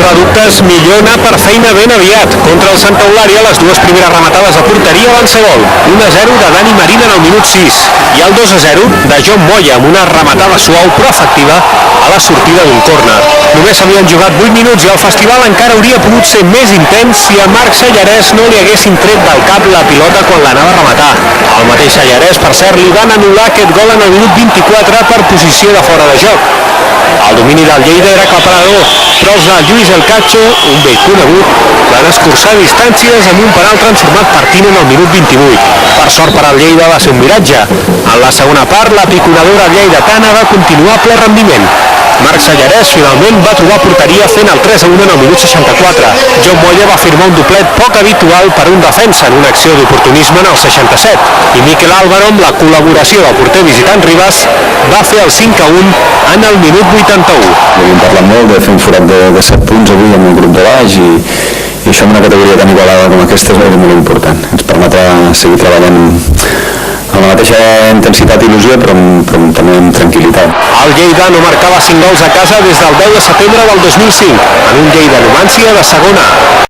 de dubtes, millor anar per feina ben aviat. Contra el Santa Eulària, les dues primeres rematades a porteria van ser gol. 1-0 de Dani Marín en el minut 6 i el 2-0 de John Moya amb una rematada suau però efectiva a la sortida d'un córner. Només s'havien jugat 8 minuts i el festival encara hauria pogut ser més intens si a Marc Sallarès no li haguessin tret del cap la pilota quan l'anava a rematar. El mateix Sallarès, per cert, li van anul·lar aquest gol en el minut 24 per posició de fora de joc. El domini del Lleida era aclaparador, però els de Lluís El Cacho, un vell conegut, van escurçar distàncies amb un penal transformat per Tino en el minut 28. Per sort per al Lleida va ser un miratge. En la segona part, la piconadora lleidatana va continuar a ple rendiment. Marc Sallarès finalment va trobar porteria fent el 3-1 en el minut 64. John Moya va firmar un doblet poc habitual per un defensa en una acció d'oportunisme en el 67. I Miquel Álvaro, amb la col·laboració del porter visitant Ribas, va fer el 5-1 en el minut 81. Hem parlat molt de fer un forat de 7 punts avui amb un grup de baix i això en una categoria tan igualada com aquesta és molt important. Ens permetrà seguir treballant amb la mateixa intensitat i il·lusió, però també amb tranquil·litat. El Lleida no marcava 5 gols a casa des del 10 de setembre del 2005, en un Lleida Numància de segona.